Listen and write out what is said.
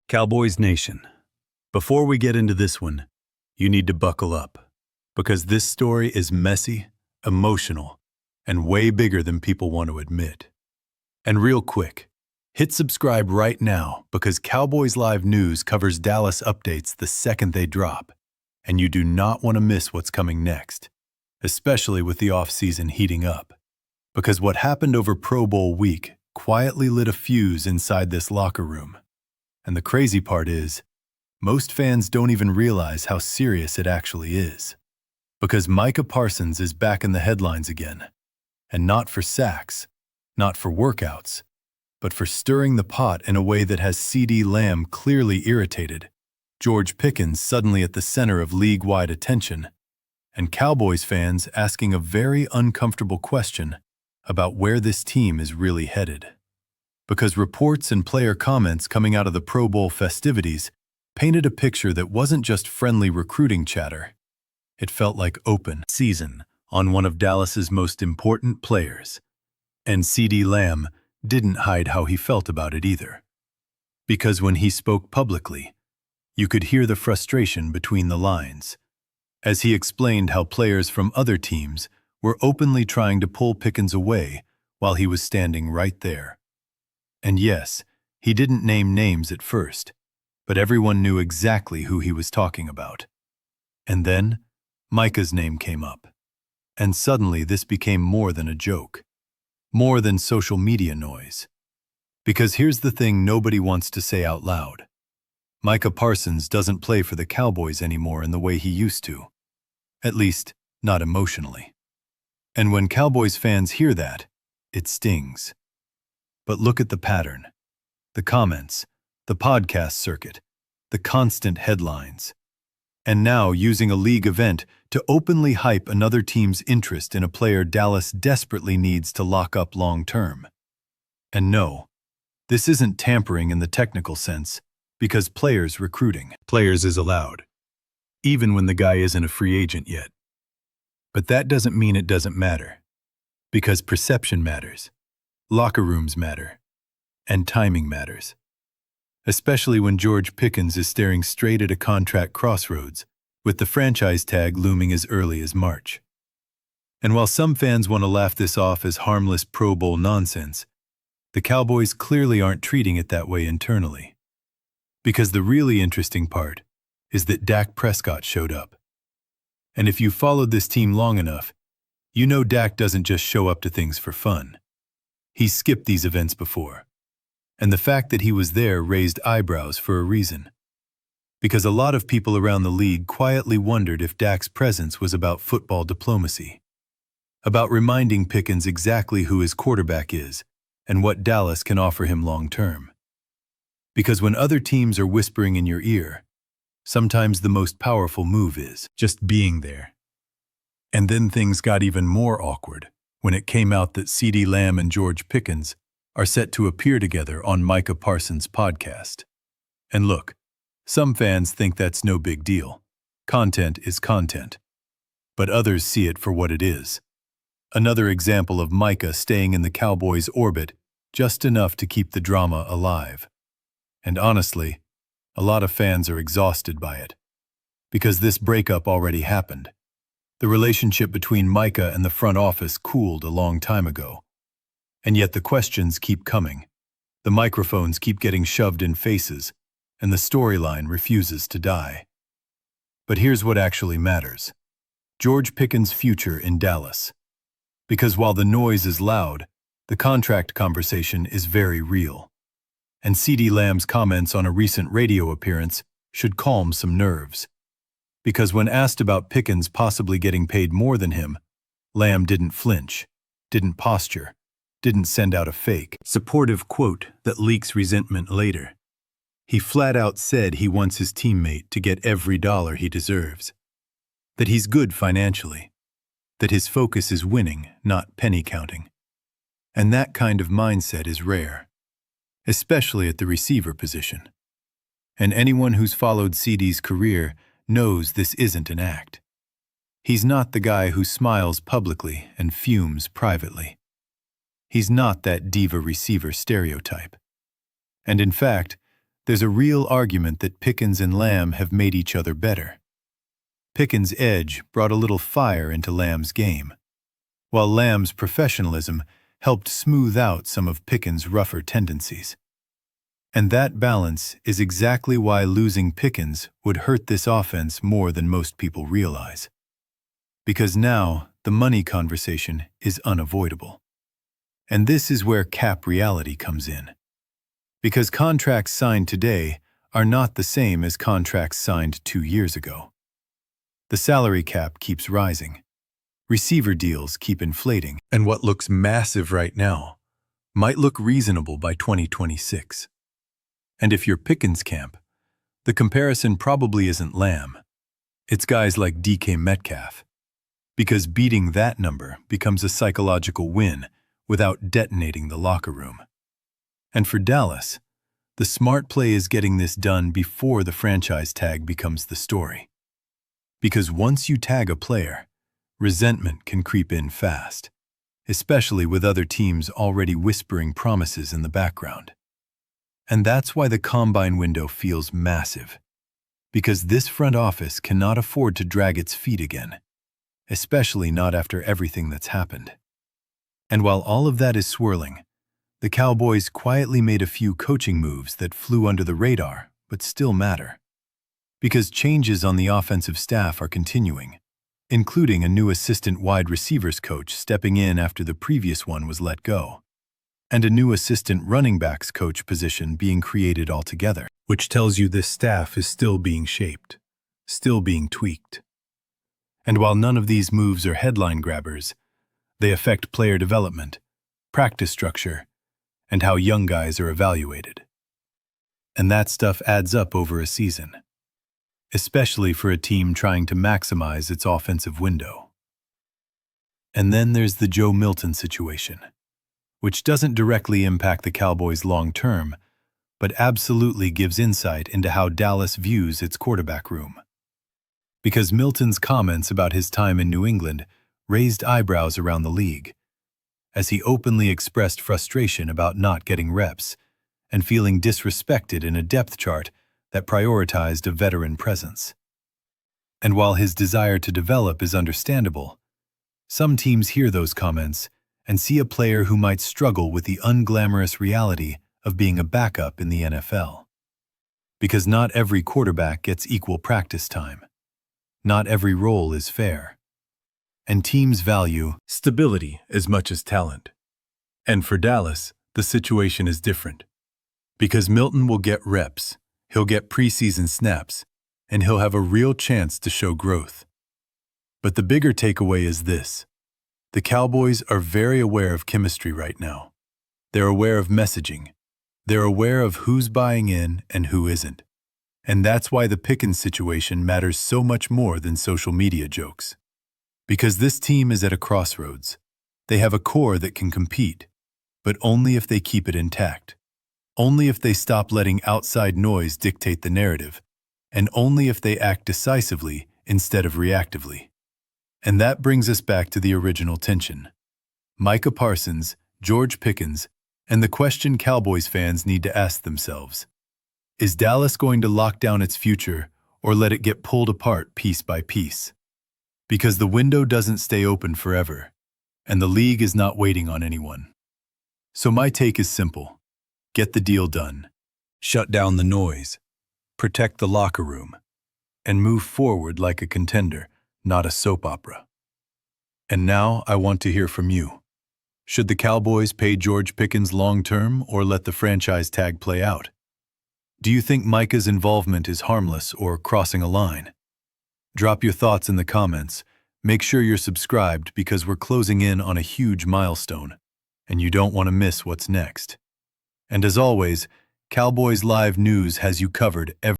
Cowboys Nation, before we get into this one, you need to buckle up, because this story is messy, emotional, and way bigger than people want to admit. And real quick, hit subscribe right now because Cowboys Live News covers Dallas updates the second they drop, and you do not want to miss what's coming next, especially with the offseason heating up. Because what happened over Pro Bowl week quietly lit a fuse inside this locker room. And the crazy part is, most fans don't even realize how serious it actually is. Because Micah Parsons is back in the headlines again. And not for sacks, not for workouts, but for stirring the pot in a way that has CeeDee Lamb clearly irritated, George Pickens suddenly at the center of league-wide attention, and Cowboys fans asking a very uncomfortable question about where this team is really headed. Because reports and player comments coming out of the Pro Bowl festivities painted a picture that wasn't just friendly recruiting chatter. It felt like open season on one of Dallas's most important players. And CeeDee Lamb didn't hide how he felt about it either. Because when he spoke publicly, you could hear the frustration between the lines, as he explained how players from other teams were openly trying to pull Pickens away while he was standing right there. And yes, he didn't name names at first, but everyone knew exactly who he was talking about. And then, Micah's name came up. And suddenly this became more than a joke, more than social media noise. Because here's the thing nobody wants to say out loud. Micah Parsons doesn't play for the Cowboys anymore in the way he used to. At least, not emotionally. And when Cowboys fans hear that, it stings. But look at the pattern. The comments, the podcast circuit, the constant headlines. And now using a league event to openly hype another team's interest in a player Dallas desperately needs to lock up long-term. And no, this isn't tampering in the technical sense, because players recruiting. Players is allowed, even when the guy isn't a free agent yet. But that doesn't mean it doesn't matter, because perception matters. Locker rooms matter, and timing matters. Especially when George Pickens is staring straight at a contract crossroads, with the franchise tag looming as early as March. And while some fans want to laugh this off as harmless Pro Bowl nonsense, the Cowboys clearly aren't treating it that way internally. Because the really interesting part is that Dak Prescott showed up. And if you followed this team long enough, you know Dak doesn't just show up to things for fun. He's skipped these events before, and the fact that he was there raised eyebrows for a reason. Because a lot of people around the league quietly wondered if Dak's presence was about football diplomacy, about reminding Pickens exactly who his quarterback is and what Dallas can offer him long-term. Because when other teams are whispering in your ear, sometimes the most powerful move is just being there. And then things got even more awkward when it came out that CeeDee Lamb and George Pickens are set to appear together on Micah Parsons' podcast. And look, some fans think that's no big deal. Content is content. But others see it for what it is. Another example of Micah staying in the Cowboys' orbit just enough to keep the drama alive. And honestly, a lot of fans are exhausted by it. Because this breakup already happened. The relationship between Micah and the front office cooled a long time ago. And yet the questions keep coming. The microphones keep getting shoved in faces, and the storyline refuses to die. But here's what actually matters. George Pickens' future in Dallas. Because while the noise is loud, the contract conversation is very real. And CeeDee Lamb's comments on a recent radio appearance should calm some nerves. Because when asked about Pickens possibly getting paid more than him, Lamb didn't flinch, didn't posture, didn't send out a fake, supportive quote that leaks resentment later. He flat out said he wants his teammate to get every dollar he deserves, that he's good financially, that his focus is winning, not penny counting. And that kind of mindset is rare, especially at the receiver position. And anyone who's followed CeeDee's career knows this isn't an act. He's not the guy who smiles publicly and fumes privately. He's not that diva receiver stereotype. And in fact, there's a real argument that Pickens and Lamb have made each other better. Pickens' edge brought a little fire into Lamb's game, while Lamb's professionalism helped smooth out some of Pickens' rougher tendencies. And that balance is exactly why losing Pickens would hurt this offense more than most people realize. Because now, the money conversation is unavoidable. And this is where cap reality comes in. Because contracts signed today are not the same as contracts signed 2 years ago. The salary cap keeps rising. Receiver deals keep inflating. And what looks massive right now might look reasonable by 2026. And if you're Pickens camp, the comparison probably isn't Lamb. It's guys like DK Metcalf. Because beating that number becomes a psychological win without detonating the locker room. And for Dallas, the smart play is getting this done before the franchise tag becomes the story. Because once you tag a player, resentment can creep in fast, especially with other teams already whispering promises in the background. And that's why the combine window feels massive. Because this front office cannot afford to drag its feet again, especially not after everything that's happened. And while all of that is swirling, the Cowboys quietly made a few coaching moves that flew under the radar but still matter. Because changes on the offensive staff are continuing, including a new assistant wide receivers coach stepping in after the previous one was let go, and a new assistant running backs coach position being created altogether, which tells you this staff is still being shaped, still being tweaked. And while none of these moves are headline grabbers, they affect player development, practice structure, and how young guys are evaluated. And that stuff adds up over a season, especially for a team trying to maximize its offensive window. And then there's the Joe Milton situation, which doesn't directly impact the Cowboys long-term, but absolutely gives insight into how Dallas views its quarterback room. Because Milton's comments about his time in New England raised eyebrows around the league, as he openly expressed frustration about not getting reps and feeling disrespected in a depth chart that prioritized a veteran presence. And while his desire to develop is understandable, some teams hear those comments and see a player who might struggle with the unglamorous reality of being a backup in the NFL. Because not every quarterback gets equal practice time. Not every role is fair. And teams value stability as much as talent. And for Dallas, the situation is different. Because Milton will get reps, he'll get preseason snaps, and he'll have a real chance to show growth. But the bigger takeaway is this. The Cowboys are very aware of chemistry right now. They're aware of messaging. They're aware of who's buying in and who isn't. And that's why the Pickens situation matters so much more than social media jokes. Because this team is at a crossroads. They have a core that can compete, but only if they keep it intact. Only if they stop letting outside noise dictate the narrative, and only if they act decisively instead of reactively. And that brings us back to the original tension. Micah Parsons, George Pickens, and the question Cowboys fans need to ask themselves. Is Dallas going to lock down its future or let it get pulled apart piece by piece? Because the window doesn't stay open forever, and the league is not waiting on anyone. So my take is simple. Get the deal done. Shut down the noise. Protect the locker room. And move forward like a contender, not a soap opera. And now I want to hear from you. Should the Cowboys pay George Pickens long-term or let the franchise tag play out? Do you think Micah's involvement is harmless or crossing a line? Drop your thoughts in the comments. Make sure you're subscribed because we're closing in on a huge milestone, and you don't want to miss what's next. And as always, Cowboys Live News has you covered every